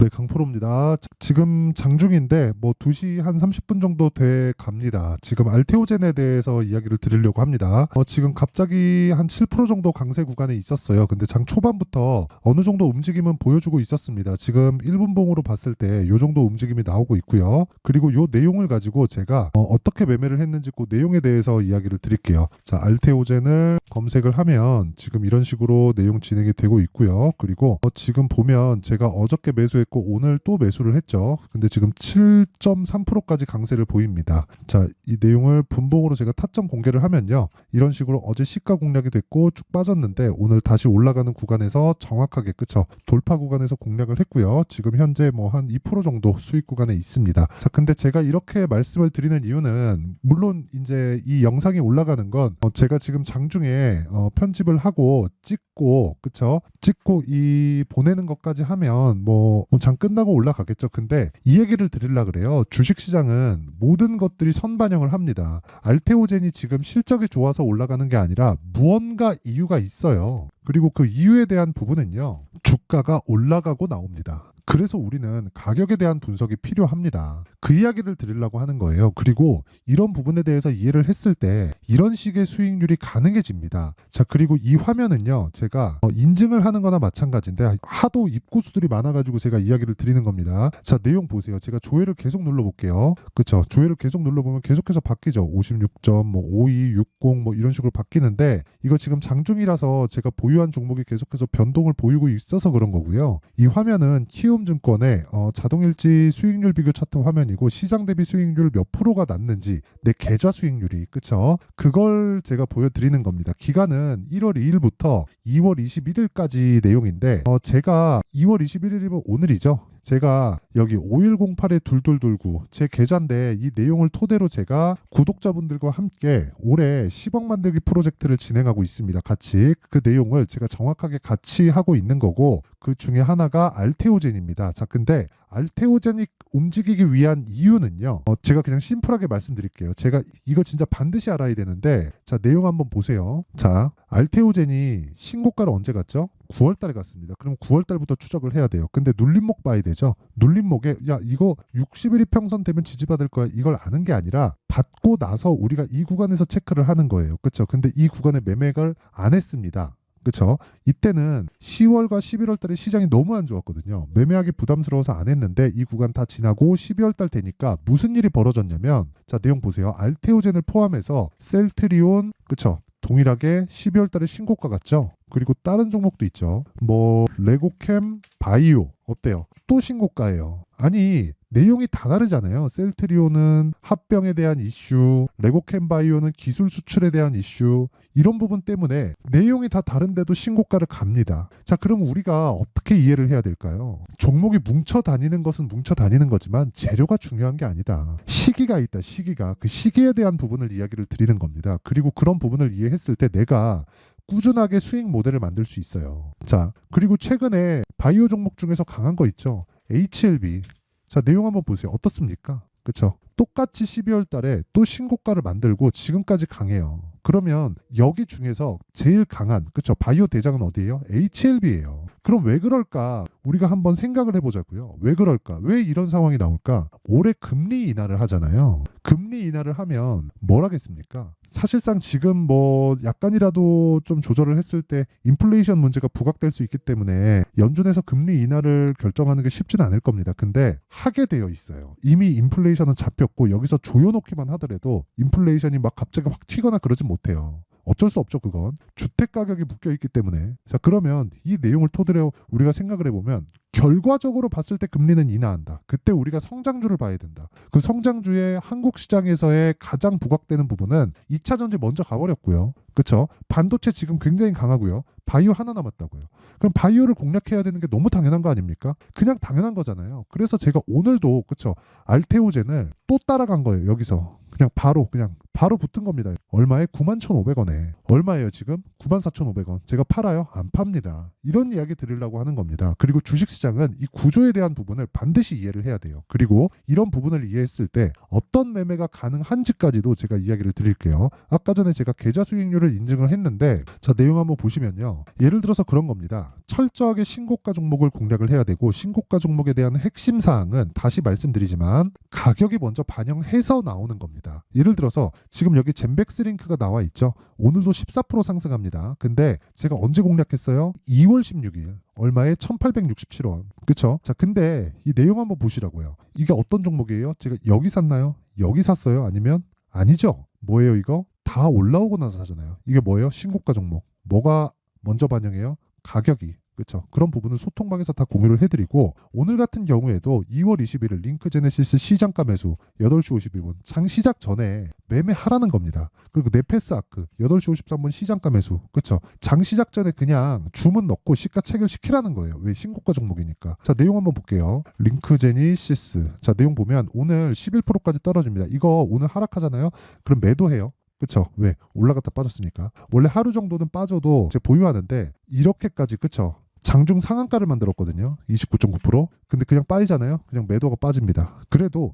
네, 강프로입니다. 지금 장중인데 뭐 2시 한 30분 정도 돼 갑니다. 지금 알테오젠에 대해서 이야기를 드리려고 합니다. 지금 갑자기 한 7% 정도 강세 구간에 있었어요. 근데 장 초반부터 어느 정도 움직임은 보여주고 있었습니다. 지금 1분봉으로 봤을 때 이 정도 움직임이 나오고 있고요. 그리고 이 내용을 가지고 제가 어떻게 매매를 했는지 그 내용에 대해서 이야기를 드릴게요. 자, 알테오젠을 검색을 하면 지금 이런 식으로 내용 진행이 되고 있고요. 그리고 지금 보면 제가 어저께 매수했고 오늘 또 매수를 했죠. 근데 지금 7.3%까지 강세를 보입니다. 자, 이 내용을 분봉으로 제가 타점 공개를 하면요. 이런 식으로 어제 시가 공략이 됐고 쭉 빠졌는데 오늘 다시 올라가는 구간에서 정확하게 그쵸. 돌파 구간에서 공략을 했고요. 지금 현재 뭐 한 2% 정도 수익 구간에 있습니다. 자, 근데 제가 이렇게 말씀을 드리는 이유는 물론 이제 이 영상이 올라가는 건 제가 지금 장중에 편집을 하고 찍고 그쵸? 찍고 이 보내는 것까지 하면 뭐 장 끝나고 올라가겠죠. 근데 이 얘기를 드리려 그래요. 주식시장은 모든 것들이 선반영을 합니다. 알테오젠이 지금 실적이 좋아서 올라가는 게 아니라 무언가 이유가 있어요. 그리고 그 이유에 대한 부분은요. 주가가 올라가고 나옵니다. 그래서 우리는 가격에 대한 분석이 필요합니다. 그 이야기를 드리려고 하는 거예요. 그리고 이런 부분에 대해서 이해를 했을 때 이런 식의 수익률이 가능해집니다. 자, 그리고 이 화면은요. 제가 인증을 하는 거나 마찬가지인데 하도 입고수들이 많아가지고 제가 이야기를 드리는 겁니다. 자, 내용 보세요. 제가 조회를 계속 눌러볼게요. 그쵸? 조회를 계속 눌러보면 계속해서 바뀌죠. 56점, 뭐 52, 60, 뭐 이런 식으로 바뀌는데 이거 지금 장중이라서 제가 보유한 종목이 계속해서 변동을 보이고 있어서 그런 거고요. 이 화면은 키움증권의 자동일지 수익률 비교 차트 화면이고 시장 대비 수익률 몇 프로가 났는지 내 계좌 수익률이 그쵸? 그걸 제가 보여드리는 겁니다. 기간은 1월 2일부터 2월 21일까지 내용인데 제가 2월 21일이면 오늘이죠. 제가 여기 5108에 2229 제 계좌인데 이 내용을 토대로 제가 구독자분들과 함께 올해 10억 만들기 프로젝트를 진행하고 있습니다. 같이 그 내용을 제가 정확하게 같이 하고 있는 거고 그 중에 하나가 알테오젠입니다. 자, 근데 알테오젠이 움직이기 위한 이유는요. 제가 그냥 심플하게 말씀드릴게요. 제가 이거 진짜 반드시 알아야 되는데 자, 내용 한번 보세요. 자, 알테오젠이 신고가를 언제 갔죠? 9월 달에 갔습니다. 그럼 9월 달부터 추적을 해야 돼요. 근데 눌림목 봐야 되죠. 눌림목에 야 이거 60일 이평선 되면 지지받을 거야. 이걸 아는 게 아니라 받고 나서 우리가 이 구간에서 체크를 하는 거예요. 그렇죠? 근데 이 구간에 매매를 안 했습니다. 그렇죠? 이때는 10월과 11월 달에 시장이 너무 안 좋았거든요. 매매하기 부담스러워서 안 했는데 이 구간 다 지나고 12월 달 되니까 무슨 일이 벌어졌냐면 자, 내용 보세요. 알테오젠을 포함해서 셀트리온 그렇죠? 동일하게 12월 달에 신고가 갔죠. 그리고 다른 종목도 있죠. 뭐 레고캠 바이오 어때요? 또 신고가예요. 아니 내용이 다 다르잖아요. 셀트리온은 합병에 대한 이슈, 레고캠 바이오는 기술 수출에 대한 이슈 이런 부분 때문에 내용이 다 다른데도 신고가를 갑니다. 자, 그럼 우리가 어떻게 이해를 해야 될까요? 종목이 뭉쳐 다니는 것은 뭉쳐 다니는 거지만 재료가 중요한 게 아니다. 시기가 있다. 시기가. 그 시기에 대한 부분을 이야기를 드리는 겁니다. 그리고 그런 부분을 이해했을 때 내가 꾸준하게 수익 모델을 만들 수 있어요. 자, 그리고 최근에 바이오 종목 중에서 강한 거 있죠. HLB. 자, 내용 한번 보세요. 어떻습니까? 그쵸? 똑같이 12월 달에 또 신고가를 만들고 지금까지 강해요. 그러면 여기 중에서 제일 강한 그쵸? 바이오 대장은 어디예요? HLB예요. 그럼 왜 그럴까? 우리가 한번 생각을 해보자고요. 왜 그럴까? 왜 이런 상황이 나올까? 올해 금리 인하를 하잖아요. 금리 인하를 하면 뭘 하겠습니까? 사실상 지금 뭐 약간이라도 좀 조절을 했을 때 인플레이션 문제가 부각될 수 있기 때문에 연준에서 금리 인하를 결정하는 게 쉽지는 않을 겁니다. 근데 하게 되어 있어요. 이미 인플레이션은 잡혔고 여기서 조여놓기만 하더라도 인플레이션이 막 갑자기 확 튀거나 그러진 못해요. 어쩔 수 없죠. 그건 주택 가격이 묶여 있기 때문에. 자, 그러면 이 내용을 토대로 우리가 생각을 해보면 결과적으로 봤을 때 금리는 인하한다. 그때 우리가 성장주를 봐야 된다. 그 성장주의 한국 시장에서의 가장 부각되는 부분은 2차 전지 먼저 가버렸고요. 그렇죠? 반도체 지금 굉장히 강하고요. 바이오 하나 남았다고요. 그럼 바이오를 공략해야 되는 게 너무 당연한 거 아닙니까? 그냥 당연한 거잖아요. 그래서 제가 오늘도 그렇죠? 알테오젠을 또 따라간 거예요. 여기서. 그냥 바로 붙은 겁니다. 얼마에? 91,500원에. 얼마예요 지금? 94,500원. 제가 팔아요? 안 팝니다. 이런 이야기 드리려고 하는 겁니다. 그리고 주식시장은 이 구조에 대한 부분을 반드시 이해를 해야 돼요. 그리고 이런 부분을 이해했을 때 어떤 매매가 가능한지까지도 제가 이야기를 드릴게요. 아까 전에 제가 계좌 수익률을 인증을 했는데 자, 내용 한번 보시면요. 예를 들어서 그런 겁니다. 철저하게 신고가 종목을 공략을 해야 되고 신고가 종목에 대한 핵심 사항은 다시 말씀드리지만 가격이 먼저 반영해서 나오는 겁니다. 예를 들어서 지금 여기 젠백스 링크가 나와 있죠. 오늘도 14% 상승합니다. 근데 제가 언제 공략했어요? 2월 16일. 얼마에? 1867원. 그쵸? 자, 근데 이 내용 한번 보시라고요. 이게 어떤 종목이에요? 제가 여기 샀나요? 여기 샀어요? 아니면? 아니죠. 뭐예요 이거? 다 올라오고 나서 사잖아요. 이게 뭐예요? 신고가 종목. 뭐가 먼저 반영해요? 가격이. 그렇죠. 그런 부분을 소통방에서 다 공유를 해드리고 오늘 같은 경우에도 2월 21일 링크제네시스 시장가 매수 8시 52분 장 시작 전에 매매하라는 겁니다. 그리고 네페스 아크 8시 53분 시장가 매수. 그렇죠. 장 시작 전에 그냥 주문 넣고 시가 체결시키라는 거예요. 왜? 신고가 종목이니까. 자, 내용 한번 볼게요. 링크제니시스. 자, 내용 보면 오늘 11%까지 떨어집니다. 이거 오늘 하락하잖아요. 그럼 매도해요. 그쵸? 왜? 올라갔다 빠졌으니까. 원래 하루 정도는 빠져도 제 보유하는데 이렇게까지 그쵸? 장중 상한가를 만들었거든요. 29.9%. 근데 그냥 빠지잖아요. 그냥 매도가 빠집니다. 그래도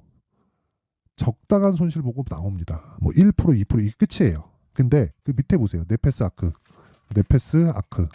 적당한 손실 보고 나옵니다. 뭐 1%, 2% 이게 끝이에요. 근데 그 밑에 보세요. 네페스 아크. 네페스 아크.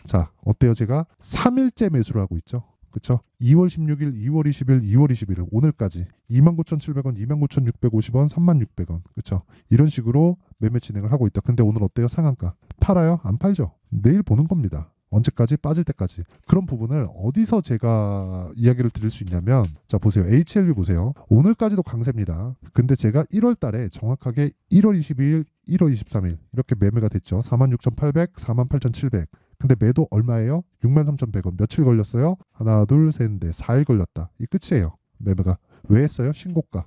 자, 어때요? 제가 3일째 매수를 하고 있죠. 그쵸? 2월 16일, 2월 20일, 2월 21일 오늘까지 29,700원, 29,650원, 36,600원. 그쵸? 이런 식으로 매매 진행을 하고 있다. 근데 오늘 어때요? 상한가. 팔아요? 안 팔죠? 내일 보는 겁니다. 언제까지? 빠질 때까지. 그런 부분을 어디서 제가 이야기를 드릴 수 있냐면 자, 보세요. HLB 보세요. 오늘까지도 강세입니다. 근데 제가 1월 달에 정확하게 1월 22일, 1월 23일 이렇게 매매가 됐죠. 46,800, 48,700. 근데 매도 얼마예요? 63,100원. 며칠 걸렸어요? 하나, 둘, 셋, 넷, 4일 걸렸다. 이 끝이에요. 매매가. 왜 했어요? 신고가.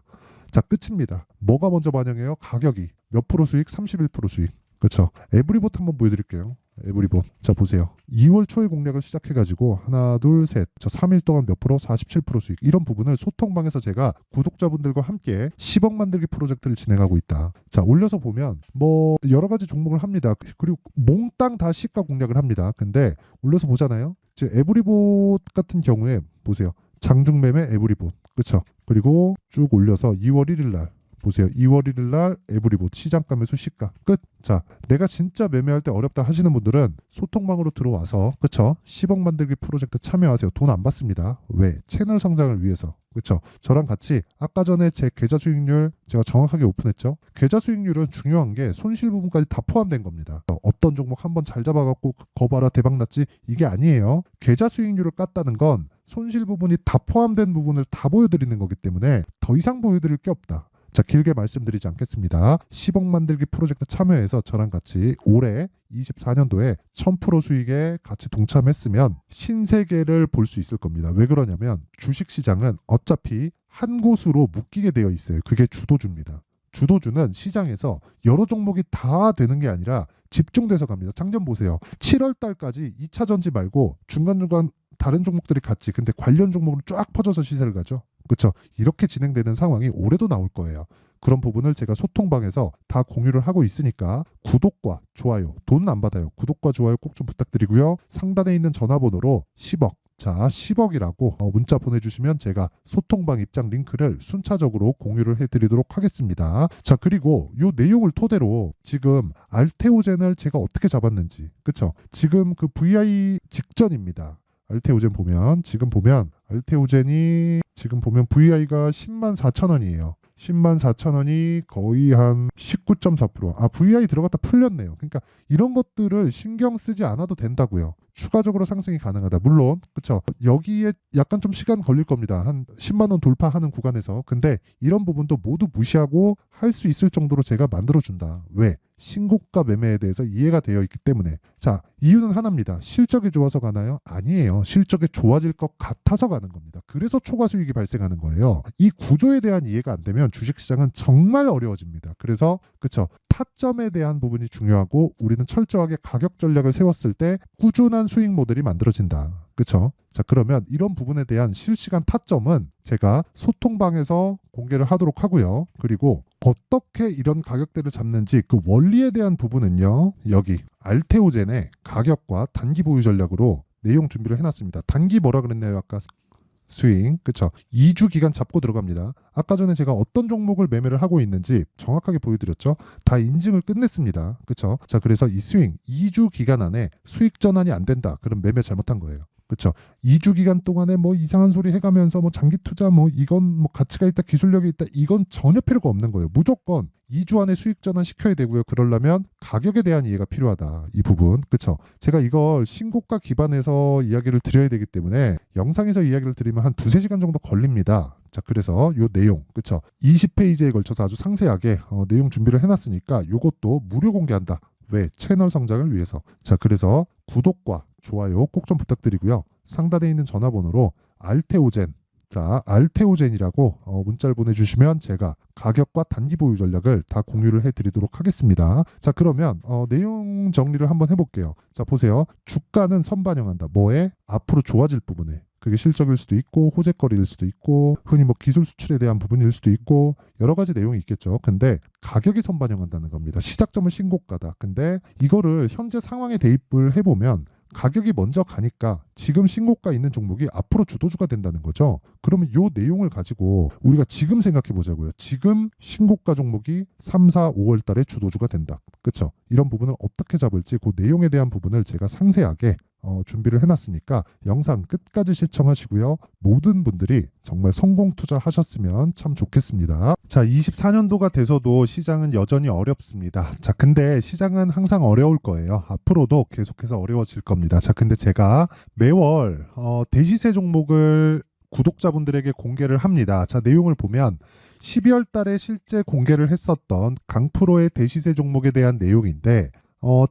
자, 끝입니다. 뭐가 먼저 반영해요? 가격이. 몇 프로 수익? 31% 수익. 그렇죠. 에브리봇 한번 보여드릴게요. 에브리봇. 자, 보세요. 2월 초에 공략을 시작해가지고 하나, 둘, 셋. 저 3일 동안 몇 프로? 47% 수익. 이런 부분을 소통방에서 제가 구독자분들과 함께 10억 만들기 프로젝트를 진행하고 있다. 자, 올려서 보면 뭐 여러 가지 종목을 합니다. 그리고 몽땅 다 시가 공략을 합니다. 근데 올려서 보잖아요. 제 에브리봇 같은 경우에 보세요. 장중 매매 에브리봇. 그렇죠. 그리고 쭉 올려서 2월 1일 날 보세요. 2월 1일 날 에브리봇 시장가 매수 시가 끝. 자, 내가 진짜 매매할 때 어렵다 하시는 분들은 소통방으로 들어와서 그쵸? 10억 만들기 프로젝트 참여하세요. 돈 안 받습니다. 왜? 채널 성장을 위해서. 그쵸? 저랑 같이 아까 전에 제 계좌 수익률 제가 정확하게 오픈했죠. 계좌 수익률은 중요한 게 손실 부분까지 다 포함된 겁니다. 어떤 종목 한번 잘 잡아갖고 거봐라 대박 났지 이게 아니에요. 계좌 수익률을 깠다는 건 손실 부분이 다 포함된 부분을 다 보여드리는 거기 때문에 더 이상 보여드릴 게 없다. 자, 길게 말씀드리지 않겠습니다. 10억 만들기 프로젝트 참여해서 저랑 같이 올해 24년도에 1000% 수익에 같이 동참했으면 신세계를 볼 수 있을 겁니다. 왜 그러냐면 주식시장은 어차피 한 곳으로 묶이게 되어 있어요. 그게 주도주입니다. 주도주는 시장에서 여러 종목이 다 되는 게 아니라 집중돼서 갑니다. 작년 보세요. 7월 달까지 2차 전지 말고 중간중간 다른 종목들이 같이 근데 관련 종목으로 쫙 퍼져서 시세를 가죠. 그렇죠. 이렇게 진행되는 상황이 올해도 나올 거예요. 그런 부분을 제가 소통방에서 다 공유를 하고 있으니까 구독과 좋아요, 돈 안 받아요. 구독과 좋아요 꼭 좀 부탁드리고요. 상단에 있는 전화번호로 10억, 자 10억이라고 문자 보내주시면 제가 소통방 입장 링크를 순차적으로 공유를 해드리도록 하겠습니다. 자, 그리고 이 내용을 토대로 지금 알테오젠을 제가 어떻게 잡았는지, 그렇죠? 지금 그 VI 직전입니다. 알테오젠 보면 지금 보면 알테오젠이 지금 보면 VI가 104,000원이에요. 104,000원이 거의 한 19.4%. 아, VI 들어갔다 풀렸네요. 그러니까 이런 것들을 신경 쓰지 않아도 된다고요. 추가적으로 상승이 가능하다. 물론 그렇죠. 여기에 약간 좀 시간 걸릴 겁니다. 한 10만 원 돌파하는 구간에서. 근데 이런 부분도 모두 무시하고 할 수 있을 정도로 제가 만들어준다. 왜? 신고가 매매에 대해서 이해가 되어 있기 때문에. 자, 이유는 하나입니다. 실적이 좋아서 가나요? 아니에요. 실적이 좋아질 것 같아서 가는 겁니다. 그래서 초과 수익이 발생하는 거예요. 이 구조에 대한 이해가 안 되면 주식시장은 정말 어려워집니다. 그래서 그쵸, 타점에 대한 부분이 중요하고 우리는 철저하게 가격 전략을 세웠을 때 꾸준한 수익 모델이 만들어진다. 그쵸? 자, 그러면 이런 부분에 대한 실시간 타점은 제가 소통방에서 공개를 하도록 하고요. 그리고 어떻게 이런 가격대를 잡는지 그 원리에 대한 부분은요. 여기 알테오젠의 가격과 단기 보유 전략으로 내용 준비를 해놨습니다. 단기 뭐라 그랬나요? 아까 스윙, 그쵸? 2주 기간 잡고 들어갑니다. 아까 전에 제가 어떤 종목을 매매를 하고 있는지 정확하게 보여드렸죠? 다 인증을 끝냈습니다. 그쵸? 자, 그래서 이 스윙 2주 기간 안에 수익 전환이 안 된다. 그럼 매매 잘못한 거예요. 그쵸? 2주 기간 동안에 뭐 이상한 소리 해가면서 뭐 장기 투자 뭐 이건 뭐 가치가 있다, 기술력이 있다, 이건 전혀 필요가 없는 거예요. 무조건 2주 안에 수익 전환 시켜야 되고요. 그러려면 가격에 대한 이해가 필요하다. 이 부분. 그쵸? 제가 이걸 신고가 기반에서 이야기를 드려야 되기 때문에 영상에서 이야기를 드리면 한 2~3시간 정도 걸립니다. 자, 그래서 요 내용, 그쵸? 20페이지에 걸쳐서 아주 상세하게 내용 준비를 해놨으니까 요것도 무료 공개한다. 왜? 채널 성장을 위해서. 자, 그래서 구독과 좋아요 꼭 좀 부탁드리고요. 상단에 있는 전화번호로 알테오젠, 자, 알테오젠이라고 문자를 보내주시면 제가 가격과 단기 보유 전략을 다 공유를 해드리도록 하겠습니다. 자, 그러면 내용 정리를 한번 해볼게요. 자, 보세요. 주가는 선반영한다. 뭐에? 앞으로 좋아질 부분에. 그게 실적일 수도 있고 호재거리일 수도 있고 흔히 뭐 기술 수출에 대한 부분일 수도 있고 여러 가지 내용이 있겠죠. 근데 가격이 선반영한다는 겁니다. 시작점은 신고가다. 근데 이거를 현재 상황에 대입을 해보면 가격이 먼저 가니까 지금 신고가 있는 종목이 앞으로 주도주가 된다는 거죠. 그러면 이 내용을 가지고 우리가 지금 생각해 보자고요. 지금 신고가 종목이 3, 4, 5월 달에 주도주가 된다. 그렇죠? 이런 부분을 어떻게 잡을지 그 내용에 대한 부분을 제가 상세하게 준비를 해놨으니까 영상 끝까지 시청하시고요. 모든 분들이 정말 성공 투자하셨으면 참 좋겠습니다. 자, 24년도가 돼서도 시장은 여전히 어렵습니다. 자, 근데 시장은 항상 어려울 거예요. 앞으로도 계속해서 어려워질 겁니다. 자, 근데 제가 매월 대시세 종목을 구독자분들에게 공개를 합니다. 자, 내용을 보면 12월 달에 실제 공개를 했었던 강프로의 대시세 종목에 대한 내용인데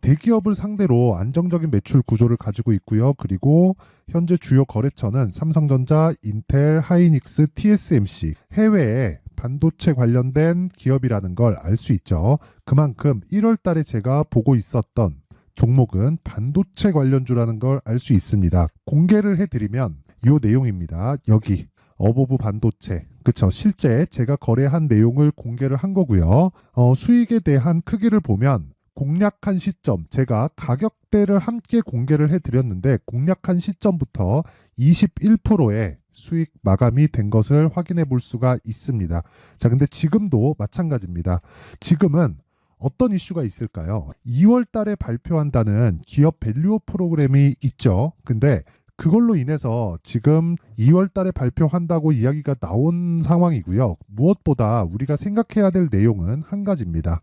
대기업을 상대로 안정적인 매출 구조를 가지고 있고요. 그리고 현재 주요 거래처는 삼성전자, 인텔, 하이닉스, TSMC, 해외에 반도체 관련된 기업이라는 걸 알 수 있죠. 그만큼 1월 달에 제가 보고 있었던 종목은 반도체 관련주라는 걸 알 수 있습니다. 공개를 해드리면 이 내용입니다. 여기 어보브 반도체, 그쵸? 실제 제가 거래한 내용을 공개를 한 거고요. 수익에 대한 크기를 보면 공략한 시점, 제가 가격대를 함께 공개를 해드렸는데 공략한 시점부터 21%의 수익 마감이 된 것을 확인해 볼 수가 있습니다. 자, 근데 지금도 마찬가지입니다. 지금은 어떤 이슈가 있을까요? 2월 달에 발표한다는 기업 밸류업 프로그램이 있죠. 근데 그걸로 인해서 지금 2월 달에 발표한다고 이야기가 나온 상황이고요. 무엇보다 우리가 생각해야 될 내용은 한 가지입니다.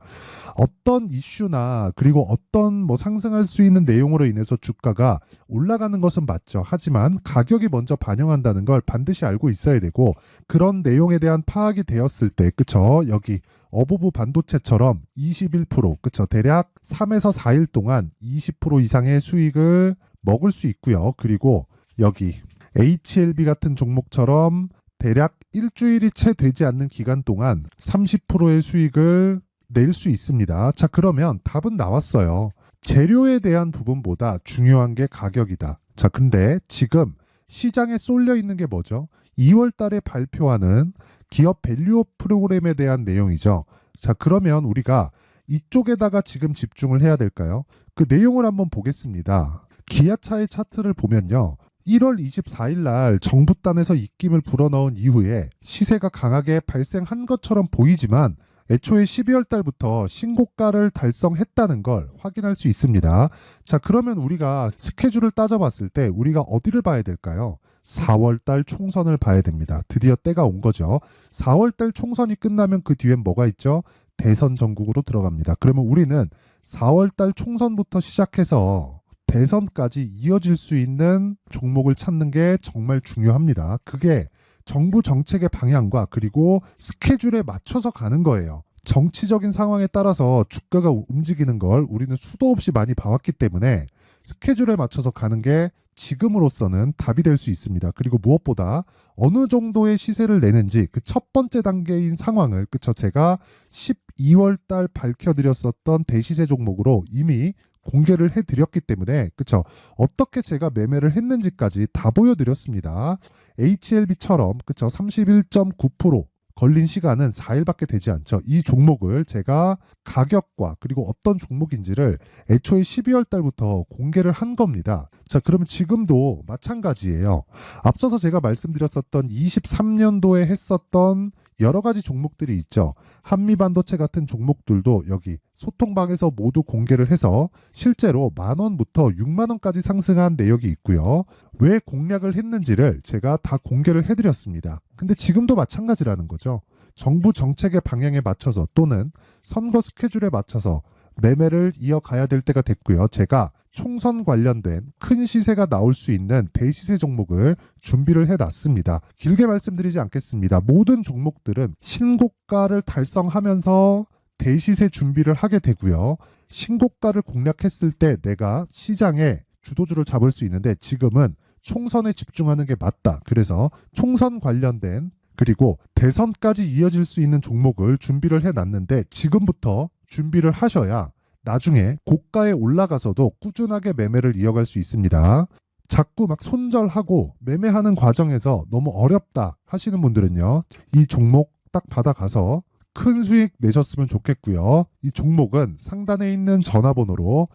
어떤 이슈나 그리고 어떤 뭐 상승할 수 있는 내용으로 인해서 주가가 올라가는 것은 맞죠. 하지만 가격이 먼저 반영한다는 걸 반드시 알고 있어야 되고 그런 내용에 대한 파악이 되었을 때, 그쵸? 여기 어보브 반도체처럼 21%, 그쵸? 대략 3에서 4일 동안 20% 이상의 수익을 먹을 수 있고요. 그리고 여기 HLB 같은 종목처럼 대략 일주일이 채 되지 않는 기간 동안 30%의 수익을 낼 수 있습니다. 자, 그러면 답은 나왔어요. 재료에 대한 부분보다 중요한 게 가격이다. 자, 근데 지금 시장에 쏠려 있는 게 뭐죠? 2월 달에 발표하는 기업 밸류업 프로그램에 대한 내용이죠. 자, 그러면 우리가 이쪽에다가 지금 집중을 해야 될까요? 그 내용을 한번 보겠습니다. 기아차의 차트를 보면요. 1월 24일 날 정부단에서 입김을 불어넣은 이후에 시세가 강하게 발생한 것처럼 보이지만 애초에 12월 달부터 신고가를 달성했다는 걸 확인할 수 있습니다. 자, 그러면 우리가 스케줄을 따져봤을 때 우리가 어디를 봐야 될까요? 4월 달 총선을 봐야 됩니다. 드디어 때가 온 거죠. 4월 달 총선이 끝나면 그 뒤엔 뭐가 있죠? 대선 전국으로 들어갑니다. 그러면 우리는 4월 달 총선부터 시작해서 대선까지 이어질 수 있는 종목을 찾는 게 정말 중요합니다. 그게 정부 정책의 방향과 그리고 스케줄에 맞춰서 가는 거예요. 정치적인 상황에 따라서 주가가 움직이는 걸 우리는 수도 없이 많이 봐왔기 때문에 스케줄에 맞춰서 가는 게 지금으로서는 답이 될 수 있습니다. 그리고 무엇보다 어느 정도의 시세를 내는지 그 첫 번째 단계인 상황을 그쵸 제가 12월 달 밝혀드렸었던 대시세 종목으로 이미 공개를 해드렸기 때문에 그쵸 어떻게 제가 매매를 했는지까지 다 보여드렸습니다. HLB처럼 그쵸 31.9% 걸린 시간은 4일밖에 되지 않죠. 이 종목을 제가 가격과 그리고 어떤 종목인지를 애초에 12월 달부터 공개를 한 겁니다. 자, 그러면 지금도 마찬가지예요. 앞서서 제가 말씀드렸었던 23년도에 했었던 여러 가지 종목들이 있죠. 한미반도체 같은 종목들도 여기 소통방에서 모두 공개를 해서 실제로 10,000원부터 60,000원까지 상승한 내역이 있고요. 왜 공략을 했는지를 제가 다 공개를 해드렸습니다. 근데 지금도 마찬가지라는 거죠. 정부 정책의 방향에 맞춰서 또는 선거 스케줄에 맞춰서 매매를 이어가야 될 때가 됐고요. 제가 총선 관련된 큰 시세가 나올 수 있는 대시세 종목을 준비를 해놨습니다. 길게 말씀드리지 않겠습니다. 모든 종목들은 신고가를 달성하면서 대시세 준비를 하게 되고요. 신고가를 공략했을 때 내가 시장에 주도주를 잡을 수 있는데 지금은 총선에 집중하는 게 맞다. 그래서 총선 관련된 그리고 대선까지 이어질 수 있는 종목을 준비를 해놨는데 지금부터 준비를 하셔야 나중에 고가에 올라가서도 꾸준하게 매매를 이어갈 수 있습니다. 자꾸 막 손절하고 매매하는 과정에서 너무 어렵다 하시는 분들은요. 이 종목 딱 받아가서 큰 수익 내셨으면 좋겠고요. 이 종목은 상단에 있는 전화번호로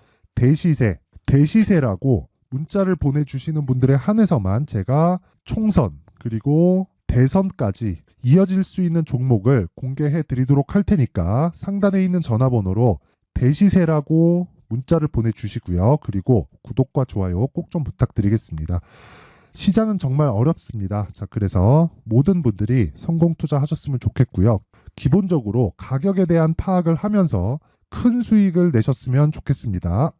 대시세라고 문자를 보내주시는 분들에 한해서만 제가 총선 그리고 대선까지 이어질 수 있는 종목을 공개해 드리도록 할 테니까 상단에 있는 전화번호로 대시세라고 문자를 보내주시고요. 그리고 구독과 좋아요 꼭 좀 부탁드리겠습니다. 시장은 정말 어렵습니다. 자, 그래서 모든 분들이 성공 투자하셨으면 좋겠고요. 기본적으로 가격에 대한 파악을 하면서 큰 수익을 내셨으면 좋겠습니다.